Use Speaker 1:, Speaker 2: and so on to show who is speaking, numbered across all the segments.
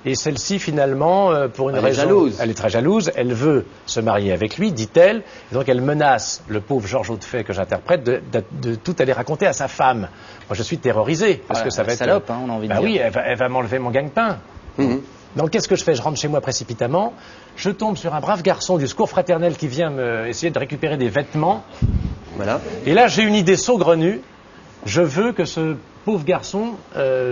Speaker 1: Et celle-ci, finalement, pour une
Speaker 2: Elle est
Speaker 1: raison...
Speaker 2: jalouse.
Speaker 1: Elle est très jalouse. Elle veut se marier avec lui, dit-elle. Et donc, elle menace le pauvre Georges Hautefay, que j'interprète, de tout aller raconter à sa femme. Moi, je suis terrorisé. Parce que ça va être...
Speaker 3: salope, hein, on a envie de dire.
Speaker 1: Oui, elle va m'enlever mon gagne-pain. Donc, qu'est-ce que je fais? Je rentre chez moi précipitamment. Je tombe sur un brave garçon du secours fraternel qui vient essayer de récupérer des vêtements.
Speaker 2: Voilà.
Speaker 1: Et là, j'ai une idée saugrenue. Je veux que ce pauvre garçon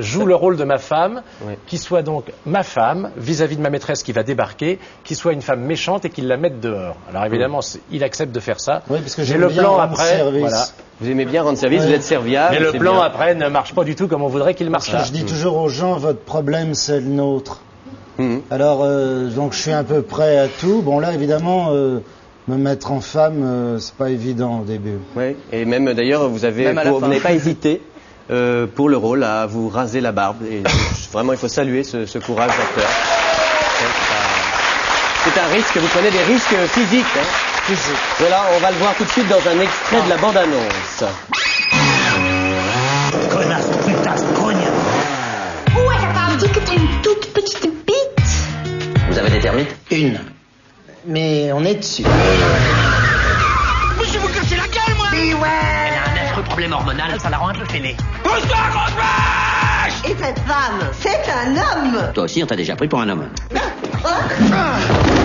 Speaker 1: joue le rôle de ma femme, qui soit donc ma femme, vis-à-vis de ma maîtresse qui va débarquer, qui soit une femme méchante et qu'il la mette dehors. Alors évidemment, il accepte de faire ça.
Speaker 4: Oui, parce que
Speaker 1: j'ai le plan après. Voilà.
Speaker 2: Vous aimez bien rendre service, vous êtes serviable.
Speaker 1: Mais le plan après ne marche pas du tout comme on voudrait qu'il marche.
Speaker 4: Je dis toujours aux gens, votre problème, c'est le nôtre. Alors, donc je suis à peu près à tout. Bon, là, évidemment... me mettre en femme, c'est pas évident au début.
Speaker 2: Oui, et même d'ailleurs, vous n'avez pas hésité pour le rôle à vous raser la barbe. Et vraiment, il faut saluer ce courage d'acteur. C'est un risque, vous prenez des risques physiques. Hein. Voilà, on va le voir tout de suite dans un extrait de la bande-annonce.
Speaker 5: Connasse, putasse, cogne.
Speaker 6: Ouais, papa, me dit que t'as une toute petite bite.
Speaker 5: Vous avez des termites?
Speaker 7: Une. Mais on est dessus.
Speaker 5: Mais je vais vous casser la gueule, moi! Mais ouais! Elle a un affreux problème hormonal, ça la rend un peu fêlée. Pousse-toi, grosse vache!
Speaker 8: Et cette femme, c'est un homme!
Speaker 5: Toi aussi, on t'a déjà pris pour un homme.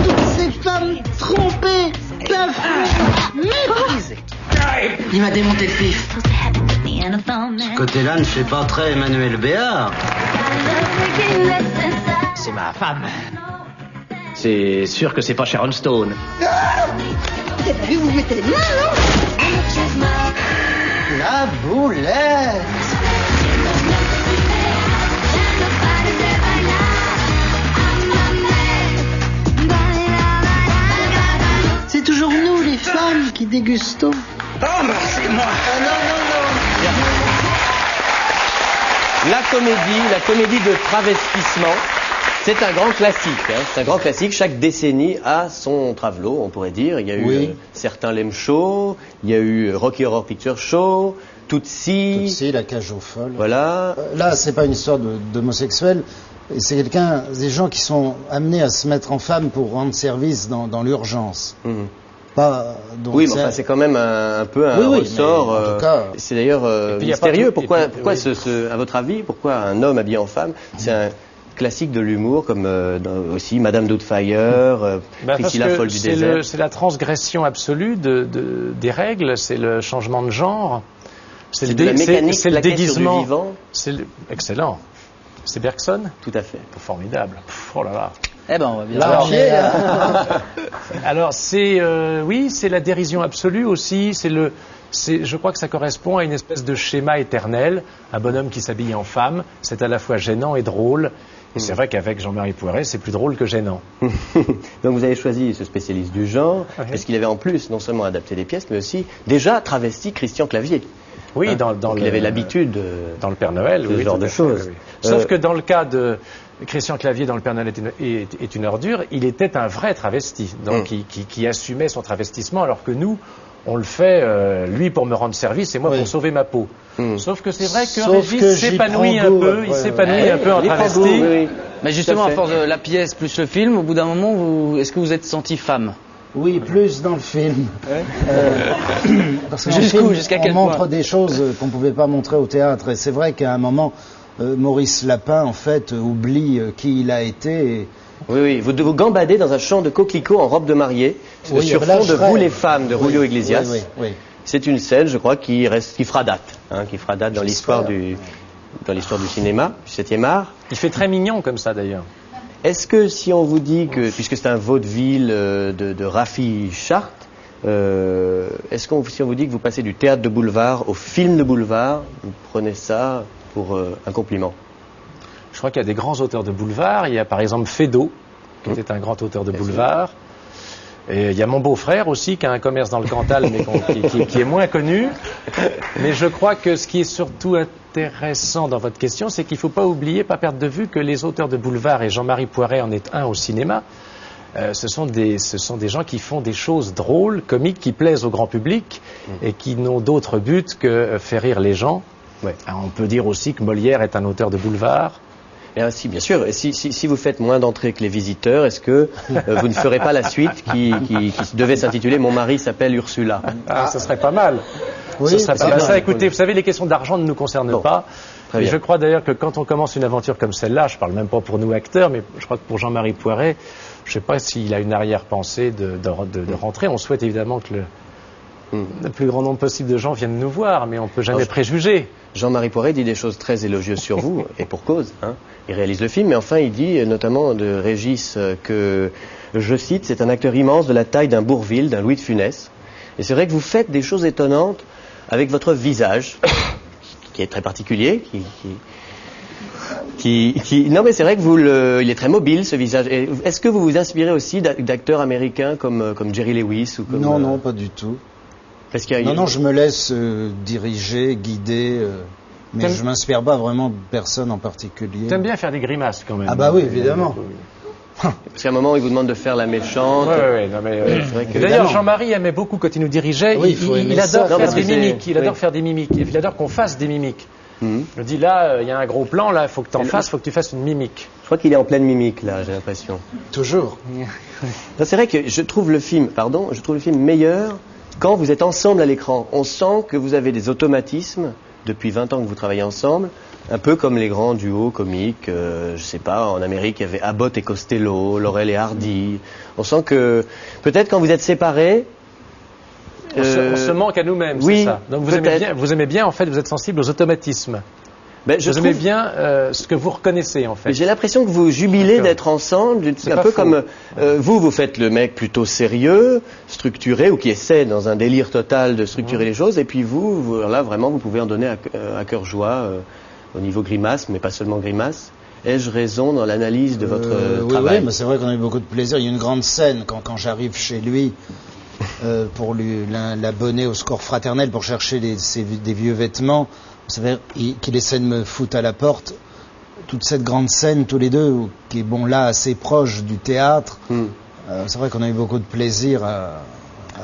Speaker 7: Toutes ces femmes trompées, méprisées. Il m'a démonté le pif.
Speaker 9: Ce côté-là ne fait pas très Emmanuel Béard.
Speaker 5: C'est ma femme. C'est sûr que c'est pas Sharon Stone.
Speaker 8: Vous avez vu, vous mettez les mains, non?
Speaker 7: La boulette. C'est toujours nous, les femmes, qui dégustons.
Speaker 5: Oh, bah, c'est moi.
Speaker 2: La comédie de travestissement. C'est un grand classique, hein. C'est un grand classique. Chaque décennie a son travelot, on pourrait dire. Il y a eu certains Lem Show, il y a eu Rocky Horror Picture Show, Tootsie,
Speaker 4: La Cage aux Folles.
Speaker 2: Voilà.
Speaker 4: Là, c'est pas une histoire d'homosexuel. C'est des gens qui sont amenés à se mettre en femme pour rendre service dans l'urgence. Donc
Speaker 2: oui, mais enfin, c'est quand même un peu un ressort.
Speaker 4: En tout cas,
Speaker 2: c'est d'ailleurs mystérieux. Pourquoi, à votre avis, pourquoi un homme habillé en femme? C'est un classique de l'humour, comme aussi Madame Doubtfire, Priscilla Folle du désert.
Speaker 1: C'est la transgression absolue des règles, c'est le changement de genre.
Speaker 2: C'est de la mécanique
Speaker 1: c'est le déguisement. Excellent. C'est Bergson?
Speaker 2: Tout à fait.
Speaker 1: Formidable. Oh là là.
Speaker 3: Eh ben, on va bien marcher.
Speaker 1: Alors, c'est la dérision absolue aussi. Je crois que ça correspond à une espèce de schéma éternel. Un bonhomme qui s'habille en femme, c'est à la fois gênant et drôle. Et c'est vrai qu'avec Jean-Marie Poiret, c'est plus drôle que gênant.
Speaker 2: Donc vous avez choisi ce spécialiste du genre, parce qu'il avait en plus non seulement adapté des pièces, mais aussi déjà travesti Christian Clavier.
Speaker 1: Oui,
Speaker 2: il avait l'habitude
Speaker 1: dans le Père Noël,
Speaker 2: ce genre de choses.
Speaker 1: Oui. Sauf que dans le cas de Christian Clavier dans le Père Noël est une ordure, il était un vrai travesti, donc qui assumait son travestissement, alors que nous, on le fait, lui pour me rendre service et moi pour sauver ma peau. Sauf que c'est vrai que Régis s'épanouit un peu, il s'épanouit un peu en travesti.
Speaker 3: Mais justement, à force de la pièce plus le film, au bout d'un moment, est-ce que vous êtes senti femme?
Speaker 4: Oui, plus dans le film. Parce qu'en
Speaker 3: jusqu'à
Speaker 4: film,
Speaker 3: quel
Speaker 4: on montre des choses qu'on ne pouvait pas montrer au théâtre. Et c'est vrai qu'à un moment, Maurice Lapin, en fait, oublie qui il a été.
Speaker 2: Oui, vous gambadez dans un champ de coquelicots en robe de mariée, sur fond de Vous les femmes de Julio Iglesias.
Speaker 4: Oui.
Speaker 2: C'est une scène, je crois, qui fera date, dans l'histoire du cinéma, du 7e art.
Speaker 1: Il fait très mignon comme ça, d'ailleurs.
Speaker 2: Est-ce que si on vous dit que, puisque c'est un vaudeville de Raffi Chart, est-ce que si on vous dit que vous passez du théâtre de boulevard au film de boulevard, vous prenez ça pour un compliment?
Speaker 1: Je crois qu'il y a des grands auteurs de boulevard. Il y a par exemple Feydeau, qui était un grand auteur de boulevard. Et il y a mon beau-frère aussi, qui a un commerce dans le Cantal, mais qui est moins connu. Mais je crois que ce qui est surtout intéressant dans votre question, c'est qu'il ne faut pas oublier, pas perdre de vue que les auteurs de boulevard, et Jean-Marie Poiret en est un au cinéma, ce sont des gens qui font des choses drôles, comiques, qui plaisent au grand public et qui n'ont d'autre but que faire rire les gens. Alors, on peut dire aussi que Molière est un auteur de boulevard.
Speaker 2: Et ainsi, bien sûr. Et si vous faites moins d'entrées que les visiteurs, est-ce que vous ne ferez pas la suite qui devait s'intituler « Mon mari s'appelle Ursula ».
Speaker 1: Ah, ça serait pas mal.
Speaker 4: Oui,
Speaker 1: ça serait pas mal.
Speaker 4: bien.
Speaker 1: Ça, écoutez, vous savez, les questions d'argent ne nous concernent pas.
Speaker 2: Très
Speaker 1: Et
Speaker 2: bien.
Speaker 1: je crois d'ailleurs que quand on commence une aventure comme celle-là, je parle même pas pour nous acteurs, mais je crois que pour Jean-Marie Poiret, je sais pas s'il a une arrière-pensée de rentrer. On souhaite évidemment que le plus grand nombre possible de gens viennent nous voir, mais on peut jamais préjuger.
Speaker 2: Jean-Marie Poiret dit des choses très élogieuses sur vous, et pour cause. Hein. Il réalise le film, mais enfin il dit notamment de Régis que, je cite, c'est un acteur immense de la taille d'un Bourvil, d'un Louis de Funès. Et c'est vrai que vous faites des choses étonnantes avec votre visage, qui est très particulier, non mais c'est vrai que il est très mobile ce visage. Et est-ce que vous vous inspirez aussi d'acteurs américains comme Jerry Lewis ou comme
Speaker 4: Non, pas du tout.
Speaker 2: Parce qu'il y a-
Speaker 4: Non, je me laisse diriger, guider, mais je m'inspire pas vraiment de personne en particulier.
Speaker 1: T'aimes bien faire des grimaces quand même.
Speaker 4: Ah bah oui, évidemment.
Speaker 2: Parce qu'à un moment il vous demande de faire la méchante.
Speaker 1: Ouais, non, mais,
Speaker 2: C'est vrai que-
Speaker 1: D'ailleurs,
Speaker 4: Évidemment.
Speaker 1: Jean-Marie aimait beaucoup quand il nous dirigeait.
Speaker 4: Oui, il faut aimer
Speaker 1: il
Speaker 4: ça.
Speaker 1: adore
Speaker 2: Non,
Speaker 1: faire
Speaker 2: parce
Speaker 1: des
Speaker 2: que c'est-
Speaker 1: mimiques. Il adore
Speaker 2: oui.
Speaker 1: faire des mimiques. Et il adore qu'on fasse des mimiques.
Speaker 2: Mhm.
Speaker 1: Je dis là, il y a un gros plan, là, il faut que tu en fasses, il faut que tu fasses une mimique.
Speaker 2: Je crois qu'il est en pleine mimique là, j'ai l'impression.
Speaker 4: Toujours.
Speaker 2: Non, c'est vrai que je trouve le film meilleur quand vous êtes ensemble à l'écran. On sent que vous avez des automatismes depuis 20 ans que vous travaillez ensemble, un peu comme les grands duos comiques. Je sais pas, en Amérique il y avait Abbott et Costello, Laurel et Hardy. On sent que peut-être quand vous êtes séparés.
Speaker 1: On se manque à nous-mêmes,
Speaker 2: oui,
Speaker 1: c'est ça. Donc vous aimez bien, en fait, vous êtes sensible aux automatismes.
Speaker 2: Ben, je
Speaker 1: Vous aimez
Speaker 2: trouve-
Speaker 1: bien ce que vous reconnaissez, en fait.
Speaker 2: Mais j'ai l'impression que vous jubilez
Speaker 1: D'accord.
Speaker 2: d'être ensemble,
Speaker 1: C'est
Speaker 2: un
Speaker 1: pas
Speaker 2: peu
Speaker 1: faux.
Speaker 2: comme vous faites le mec plutôt sérieux, structuré, ou qui essaie dans un délire total de structurer les choses, et puis là vraiment vous pouvez en donner à cœur joie au niveau grimace, mais pas seulement grimace. Ai-je raison dans l'analyse de votre
Speaker 4: Oui,
Speaker 2: travail?
Speaker 4: oui, mais c'est vrai qu'on a eu beaucoup de plaisir. Il y a une grande scène quand j'arrive chez lui pour l'abonner au Secours Fraternel pour chercher des vieux vêtements. Vous savez, qu'il essaie de me foutre à la porte. Toute cette grande scène, tous les deux, qui est bon là assez proche du théâtre. C'est vrai qu'on a eu beaucoup de plaisir à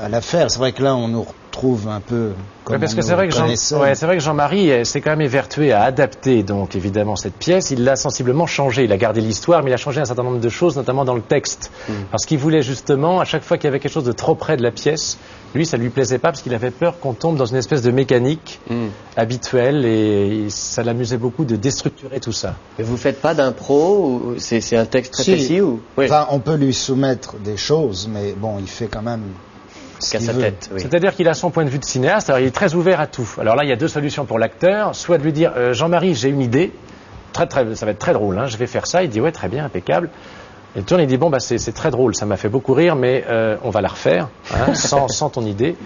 Speaker 4: la faire. C'est vrai que là, on nous retrouve un peu comme
Speaker 1: Parce
Speaker 4: on
Speaker 1: que c'est
Speaker 4: nous
Speaker 1: vrai que
Speaker 4: connaissait.
Speaker 1: c'est vrai que Jean-Marie s'est quand même évertué à adapter donc évidemment cette pièce. Il l'a sensiblement changé. Il a gardé l'histoire, mais il a changé un certain nombre de choses, notamment dans le texte, parce qu'il voulait justement à chaque fois qu'il y avait quelque chose de trop près de la pièce, lui ça lui plaisait pas parce qu'il avait peur qu'on tombe dans une espèce de mécanique habituelle et ça l'amusait beaucoup de déstructurer tout ça.
Speaker 2: Mais vous faites pas d'impro? C'est un texte très
Speaker 4: Si.
Speaker 2: précis ou? Oui.
Speaker 4: Enfin, on peut lui soumettre des choses, mais bon, il fait quand même ce
Speaker 2: Qu'à
Speaker 4: qu'il
Speaker 2: sa
Speaker 4: veut.
Speaker 2: tête, oui.
Speaker 1: C'est-à-dire qu'il a son point de vue de cinéaste, alors il est très ouvert à tout. Alors là, il y a deux solutions pour l'acteur, soit de lui dire Jean-Marie, j'ai une idée, ça va être très drôle, hein, je vais faire ça. Il dit ouais, très bien, impeccable. Et il tourne, il dit bon, bah, c'est très drôle, ça m'a fait beaucoup rire, mais on va la refaire, hein, sans ton idée.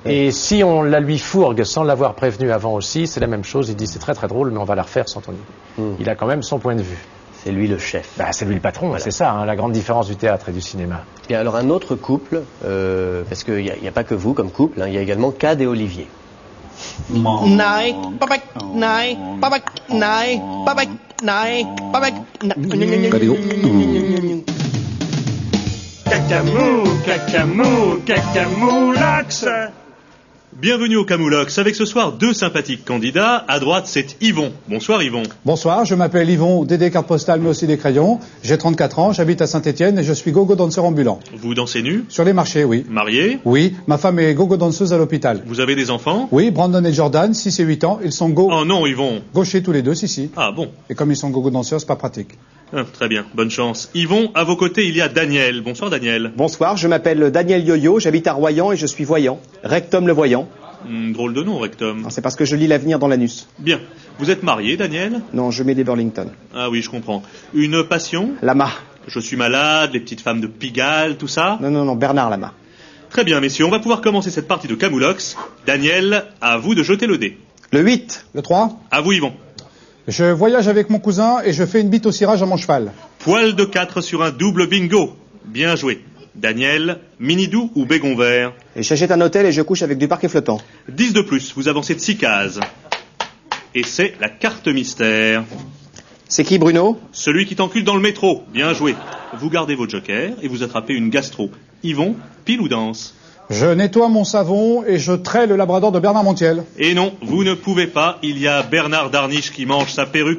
Speaker 1: Et si on la lui fourgue sans l'avoir prévenu avant aussi, c'est la même chose. Il dit c'est très très drôle, mais on va la refaire sans ton idée. Il a quand même son point de vue.
Speaker 2: C'est lui le chef.
Speaker 1: Bah, c'est lui le patron, voilà. C'est ça, hein, la grande différence du théâtre et du cinéma.
Speaker 2: Et alors un autre couple, parce qu'il n'y a pas que vous comme couple, hein, il y a également Cad et Olivier.
Speaker 5: Nai, babak, nai, babak, nai, babak, nai, babak,
Speaker 10: Cacamoulax. Bienvenue au Camoulox, avec ce soir deux sympathiques candidats. À droite, c'est Yvon. Bonsoir Yvon.
Speaker 11: Bonsoir, je m'appelle Yvon, des cartes postales mais aussi des crayons. J'ai 34 ans, j'habite à Saint-Étienne et je suis gogo danseur ambulant.
Speaker 10: Vous dansez nu?
Speaker 11: Sur les marchés, oui.
Speaker 10: Marié?
Speaker 11: Oui, ma femme est gogo danseuse à l'hôpital.
Speaker 10: Vous avez des enfants?
Speaker 11: Oui, Brandon et Jordan, 6 et 8 ans, ils sont
Speaker 10: Oh non Yvon.
Speaker 11: gauchers tous les deux, si.
Speaker 10: Ah bon.
Speaker 11: Et comme ils sont gogo danseurs, c'est pas pratique.
Speaker 10: Ah, très bien, bonne chance. Yvon, à vos côtés, il y a Daniel. Bonsoir Daniel.
Speaker 12: Bonsoir, je m'appelle Daniel Yo-Yo, j'habite à Royan et je suis voyant. Rectum le voyant.
Speaker 10: Drôle de nom, Rectum.
Speaker 12: C'est parce que je lis l'avenir dans l'anus.
Speaker 10: Bien. Vous êtes marié, Daniel?
Speaker 12: Non, je mets des Burlington.
Speaker 10: Ah oui, je comprends. Une passion?
Speaker 12: Lama.
Speaker 10: Je suis malade, les petites femmes de Pigalle, tout ça?
Speaker 12: Non, Bernard Lama.
Speaker 10: Très bien, messieurs, on va pouvoir commencer cette partie de Camoulox. Daniel, à vous de jeter le dé.
Speaker 12: Le 8.
Speaker 11: Le 3.
Speaker 10: À vous, Yvon.
Speaker 11: Je voyage avec mon cousin et je fais une bite au cirage à mon cheval.
Speaker 10: Poil de 4 sur un double bingo. Bien joué. Daniel, Minidou ou Bégon vert?
Speaker 12: Et j'achète un hôtel et je couche avec du parquet flottant.
Speaker 10: 10 de plus, vous avancez de 6 cases. Et c'est la carte mystère.
Speaker 12: C'est qui, Bruno?
Speaker 10: Celui qui t'encule dans le métro. Bien joué. Vous gardez vos jokers et vous attrapez une gastro. Yvon, pile ou danse?
Speaker 11: Je nettoie mon savon et je traite le labrador de Bernard Montiel.
Speaker 10: Et non, vous ne pouvez pas. Il y a Bernard Darniche qui mange sa perruque